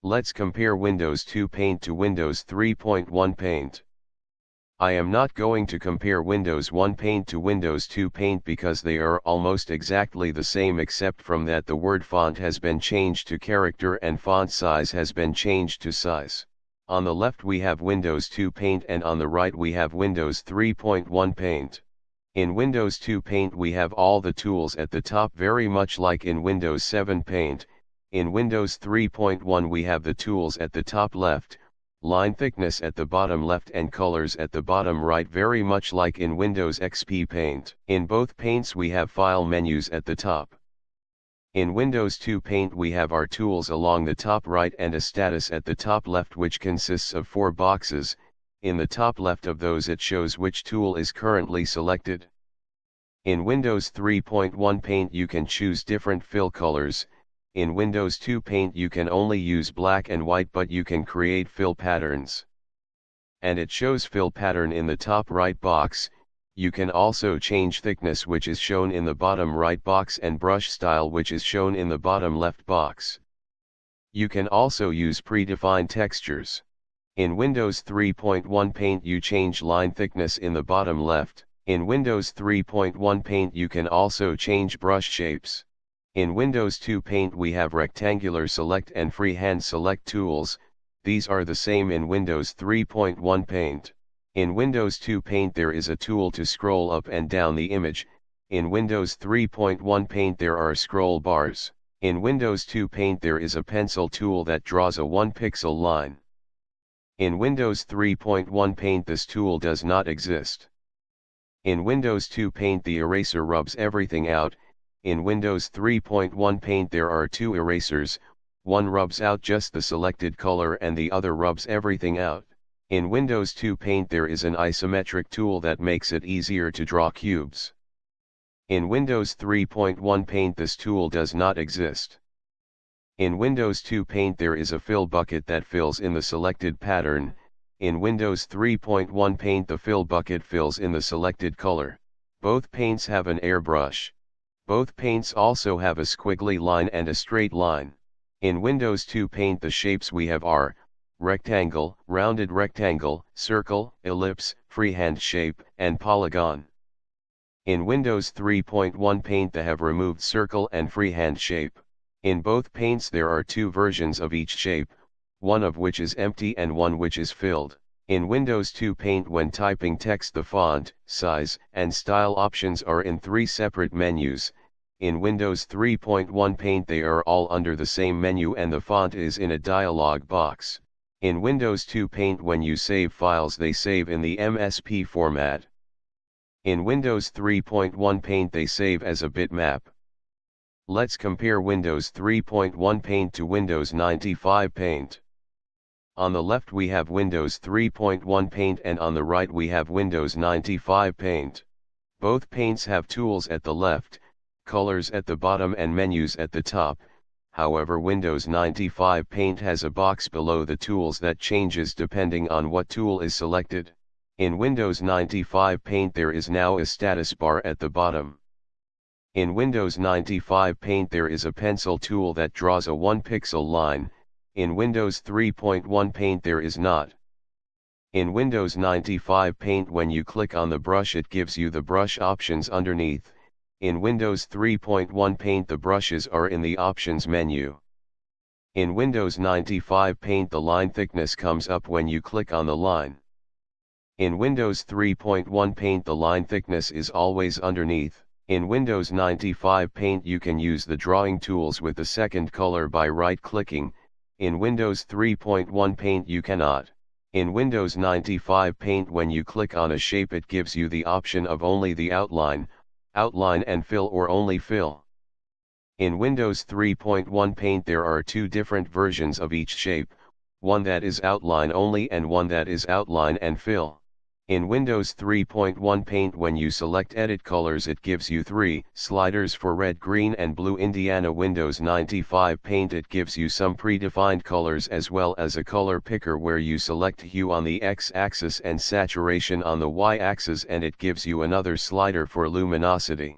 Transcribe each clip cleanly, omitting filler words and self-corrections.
Let's compare Windows 2 Paint to Windows 3.1 Paint. I am not going to compare Windows 1 Paint to Windows 2 Paint because they are almost exactly the same, except from that the word font has been changed to character and font size has been changed to size. On the left we have Windows 2 Paint and on the right we have Windows 3.1 Paint. In Windows 2 Paint we have all the tools at the top, very much like in Windows 7 Paint. In Windows 3.1 we have the tools at the top left, line thickness at the bottom left and colors at the bottom right, very much like in Windows XP Paint. In both paints we have file menus at the top. In Windows 2 Paint we have our tools along the top right and a status at the top left which consists of 4 boxes. In the top left of those it shows which tool is currently selected. In Windows 3.1 Paint you can choose different fill colors. In Windows 2 Paint you can only use black and white, but you can create fill patterns. And it shows fill pattern in the top right box. You can also change thickness, which is shown in the bottom right box, and brush style, which is shown in the bottom left box. You can also use predefined textures. In Windows 3.1 Paint you change line thickness in the bottom left. In Windows 3.1 Paint you can also change brush shapes. In Windows 2 Paint we have rectangular select and freehand select tools. These are the same in Windows 3.1 Paint. In Windows 2 Paint there is a tool to scroll up and down the image. In Windows 3.1 Paint there are scroll bars. In Windows 2 Paint there is a pencil tool that draws a 1-pixel line. In Windows 3.1 Paint this tool does not exist. In Windows 2 Paint the eraser rubs everything out. In Windows 3.1 Paint there are 2 erasers, one rubs out just the selected color and the other rubs everything out. In Windows 2 Paint there is an isometric tool that makes it easier to draw cubes. In Windows 3.1 Paint this tool does not exist. In Windows 2 Paint there is a fill bucket that fills in the selected pattern. In Windows 3.1 Paint the fill bucket fills in the selected color. Both paints have an airbrush. Both paints also have a squiggly line and a straight line. In Windows 2 Paint the shapes we have are rectangle, rounded rectangle, circle, ellipse, freehand shape, and polygon. In Windows 3.1 Paint they have removed circle and freehand shape. In both paints there are 2 versions of each shape, one of which is empty and one which is filled. In Windows 2 Paint when typing text the font, size, and style options are in 3 separate menus. In Windows 3.1 Paint they are all under the same menu and the font is in a dialog box. In Windows 2 Paint when you save files they save in the MSP format. In Windows 3.1 Paint they save as a bitmap. Let's compare Windows 3.1 Paint to Windows 95 Paint. On the left we have Windows 3.1 Paint and on the right we have Windows 95 Paint. Both paints have tools at the left, colors at the bottom and menus at the top. However, Windows 95 Paint has a box below the tools that changes depending on what tool is selected. In Windows 95 Paint there is now a status bar at the bottom. In Windows 95 Paint there is a pencil tool that draws a 1-pixel line. In Windows 3.1 Paint there is not. In Windows 95 Paint when you click on the brush it gives you the brush options underneath. In Windows 3.1 Paint the brushes are in the options menu. In Windows 95 Paint the line thickness comes up when you click on the line. In Windows 3.1 Paint the line thickness is always underneath. In Windows 95 Paint you can use the drawing tools with the second color by right-clicking. In Windows 3.1 Paint you cannot. In Windows 95 Paint when you click on a shape it gives you the option of only the outline and fill, or only fill. In Windows 3.1 Paint there are 2 different versions of each shape, one that is outline only and one that is outline and fill. In Windows 3.1 Paint when you select Edit Colors it gives you 3 sliders for red, green and blue. Indiana Windows 95 Paint it gives you some predefined colors as well as a color picker where you select hue on the X-axis and saturation on the Y-axis, and it gives you another slider for luminosity.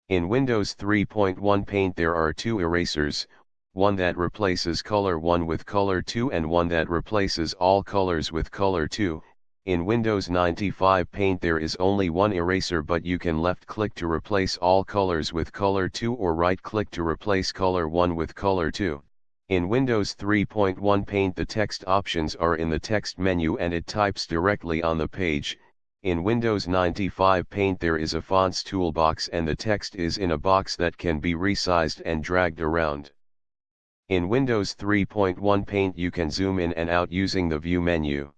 In Windows 3.1 Paint there are 2 erasers, one that replaces color 1 with color 2 and one that replaces all colors with color 2. In Windows 95 Paint there is only one eraser, but you can left click to replace all colors with color 2 or right click to replace color 1 with color 2. In Windows 3.1 Paint the text options are in the text menu and it types directly on the page. In Windows 95 Paint there is a fonts toolbox and the text is in a box that can be resized and dragged around. In Windows 3.1 Paint you can zoom in and out using the View menu.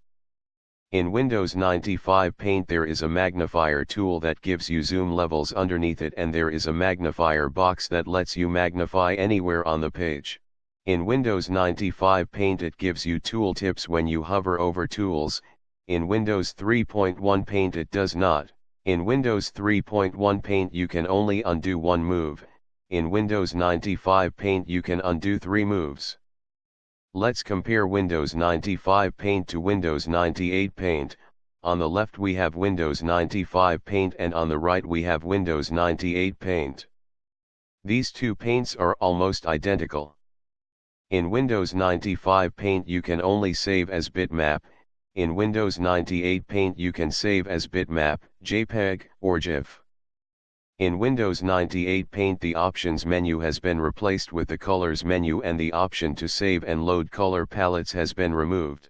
In Windows 95 Paint there is a magnifier tool that gives you zoom levels underneath it, and there is a magnifier box that lets you magnify anywhere on the page. In Windows 95 Paint it gives you tooltips when you hover over tools. In Windows 3.1 Paint it does not. In Windows 3.1 Paint you can only undo one move. In Windows 95 Paint you can undo 3 moves. Let's compare Windows 95 Paint to Windows 98 Paint. On the left we have Windows 95 Paint and on the right we have Windows 98 Paint. These two paints are almost identical. In Windows 95 Paint you can only save as bitmap. In Windows 98 Paint you can save as bitmap, JPEG, or GIF. In Windows 98 Paint the Options menu has been replaced with the Colors menu and the option to save and load color palettes has been removed.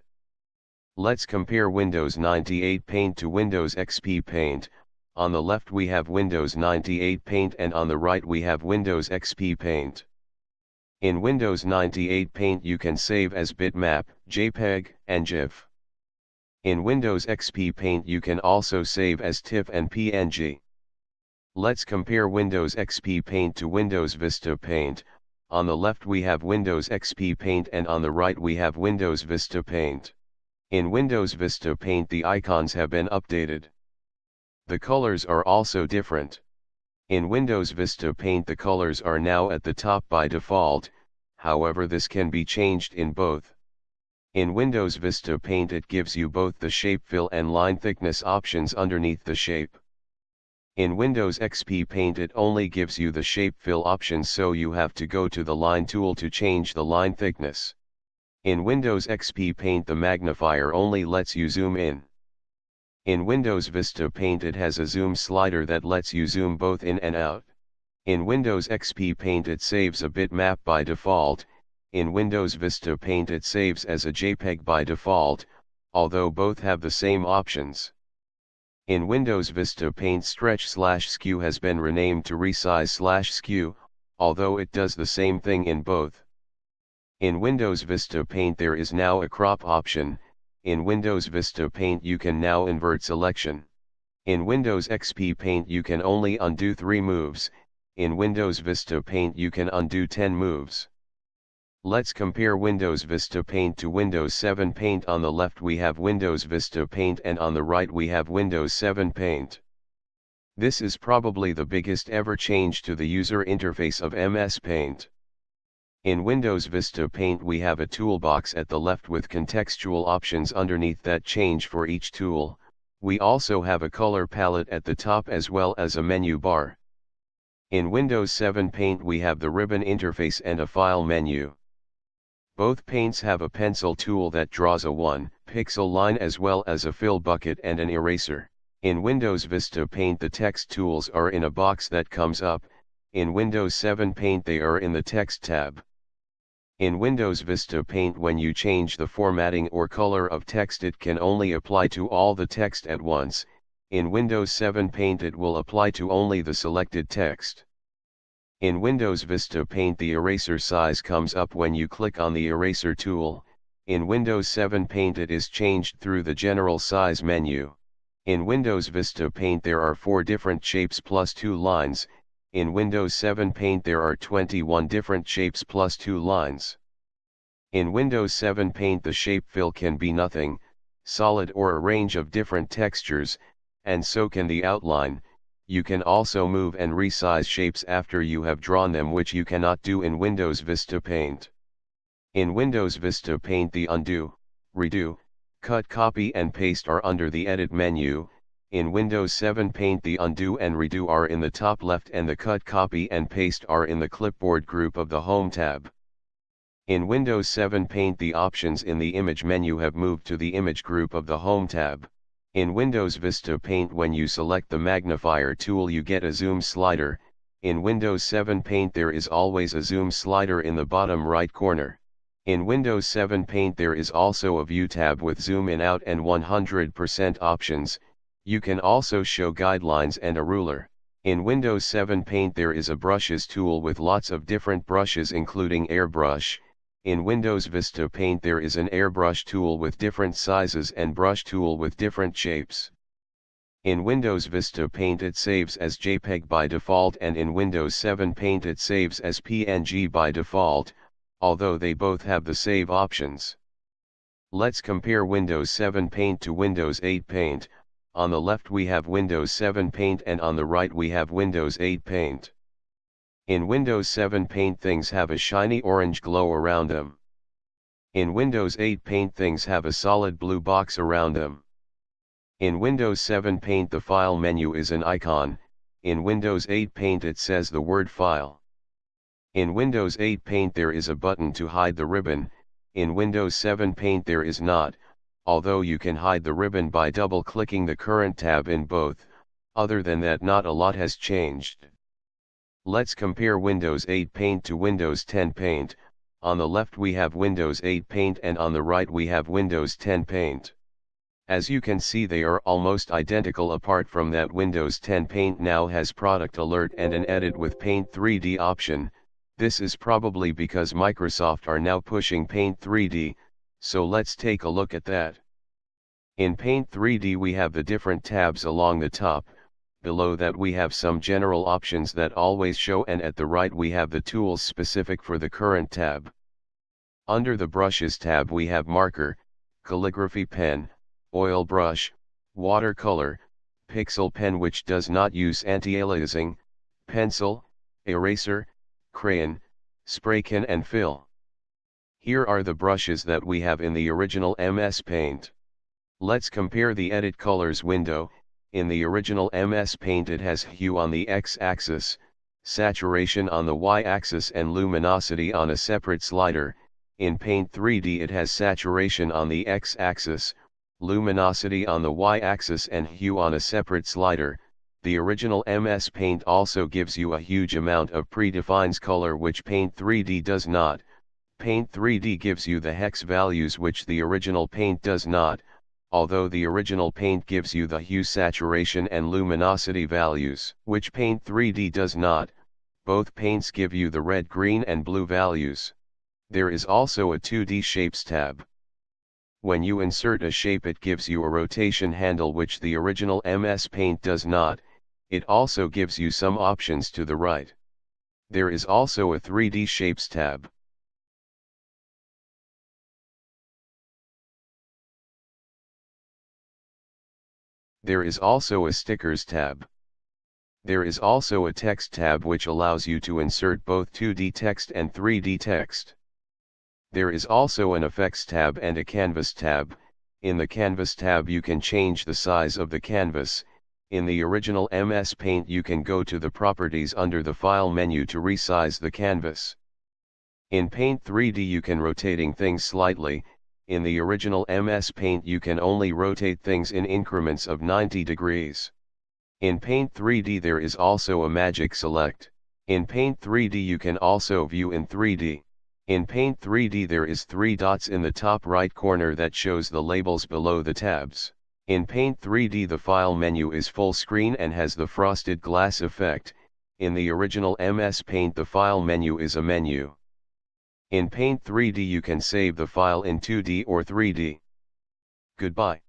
Let's compare Windows 98 Paint to Windows XP Paint. On the left we have Windows 98 Paint and on the right we have Windows XP Paint. In Windows 98 Paint you can save as bitmap, JPEG, and GIF. In Windows XP Paint you can also save as TIFF and PNG. Let's compare Windows XP Paint to Windows Vista Paint. On the left we have Windows XP Paint and on the right we have Windows Vista Paint. In Windows Vista Paint the icons have been updated. The colors are also different. In Windows Vista Paint the colors are now at the top by default, however this can be changed in both. In Windows Vista Paint it gives you both the shape fill and line thickness options underneath the shape. In Windows XP Paint it only gives you the shape fill options, so you have to go to the line tool to change the line thickness. In Windows XP Paint the magnifier only lets you zoom in. In Windows Vista Paint it has a zoom slider that lets you zoom both in and out. In Windows XP Paint it saves a bitmap by default. In Windows Vista Paint it saves as a JPEG by default, although both have the same options. In Windows Vista Paint stretch/skew has been renamed to resize/skew, although it does the same thing in both. In Windows Vista Paint there is now a crop option. In Windows Vista Paint you can now invert selection. In Windows XP Paint you can only undo 3 moves. In Windows Vista Paint you can undo 10 moves. Let's compare Windows Vista Paint to Windows 7 Paint. On the left we have Windows Vista Paint and on the right we have Windows 7 Paint. This is probably the biggest ever change to the user interface of MS Paint. In Windows Vista Paint we have a toolbox at the left with contextual options underneath that change for each tool. We also have a color palette at the top as well as a menu bar. In Windows 7 Paint we have the ribbon interface and a file menu. Both paints have a pencil tool that draws a 1-pixel line as well as a fill bucket and an eraser. In Windows Vista Paint the text tools are in a box that comes up. In Windows 7 Paint they are in the Text tab. In Windows Vista Paint when you change the formatting or color of text it can only apply to all the text at once. In Windows 7 Paint it will apply to only the selected text. In Windows Vista Paint the eraser size comes up when you click on the eraser tool. In Windows 7 Paint it is changed through the General Size menu. In Windows Vista Paint there are 4 different shapes plus 2 lines. In Windows 7 Paint there are 21 different shapes plus 2 lines. In Windows 7 Paint the shape fill can be nothing, solid or a range of different textures, and so can the outline. You can also move and resize shapes after you have drawn them, which you cannot do in Windows Vista Paint. In Windows Vista Paint the undo, redo, cut, copy and paste are under the Edit menu. In Windows 7 Paint the undo and redo are in the top left and the cut, copy and paste are in the clipboard group of the Home tab. In Windows 7 Paint, the options in the Image menu have moved to the Image group of the Home tab. In Windows Vista Paint, when you select the magnifier tool, you get a zoom slider. In Windows 7 Paint there is always a zoom slider in the bottom right corner. In Windows 7 Paint there is also a View tab with zoom in, out and 100% options. You can also show guidelines and a ruler. In Windows 7 Paint there is a Brushes tool with lots of different brushes including airbrush. In Windows Vista Paint there is an airbrush tool with different sizes and brush tool with different shapes. In Windows Vista Paint it saves as JPEG by default, and in Windows 7 Paint it saves as PNG by default, although they both have the save options. Let's compare Windows 7 Paint to Windows 8 Paint. On the left we have Windows 7 Paint and on the right we have Windows 8 Paint. In Windows 7 Paint things have a shiny orange glow around them. In Windows 8 Paint things have a solid blue box around them. In Windows 7 Paint the File menu is an icon. In Windows 8 Paint it says the word File. In Windows 8 Paint there is a button to hide the ribbon. In Windows 7 Paint there is not, although you can hide the ribbon by double-clicking the current tab in both. Other than that, not a lot has changed. Let's compare Windows 8 Paint to Windows 10 Paint. On the left we have Windows 8 Paint and on the right we have Windows 10 Paint. As you can see, they are almost identical, apart from that Windows 10 Paint now has Product Alert and an Edit with Paint 3D option. This is probably because Microsoft are now pushing Paint 3D, so let's take a look at that. In Paint 3D we have the different tabs along the top. Below that we have some general options that always show, and at the right we have the tools specific for the current tab. Under the Brushes tab we have marker, calligraphy pen, oil brush, watercolor, pixel pen which does not use anti-aliasing, pencil, eraser, crayon, spray can and fill. Here are the brushes that we have in the original MS Paint. Let's compare the Edit Colors window. In the original MS Paint it has hue on the X-axis, saturation on the Y-axis and luminosity on a separate slider. In Paint 3D it has saturation on the X-axis, luminosity on the Y-axis and hue on a separate slider. The original MS Paint also gives you a huge amount of predefined color which Paint 3D does not. Paint 3D gives you the hex values which the original Paint does not. Although the original Paint gives you the hue, saturation and luminosity values, which Paint 3D does not. Both paints give you the red, green and blue values. There is also a 2D Shapes tab. When you insert a shape it gives you a rotation handle which the original MS Paint does not. It also gives you some options to the right. There is also a 3D Shapes tab. There is also a Stickers tab. There is also a Text tab which allows you to insert both 2D text and 3D text. There is also an Effects tab and a Canvas tab. In the Canvas tab you can change the size of the canvas. In the original MS Paint you can go to the Properties under the File menu to resize the canvas. In Paint 3D you can rotating things slightly. In the original MS Paint you can only rotate things in increments of 90 degrees. In Paint 3D there is also a Magic Select. In Paint 3D you can also view in 3D. In Paint 3D there is 3 dots in the top right corner that shows the labels below the tabs. In Paint 3D the File menu is full screen and has the frosted glass effect. In the original MS Paint the File menu is a menu. In Paint 3D you can save the file in 2D or 3D. Goodbye.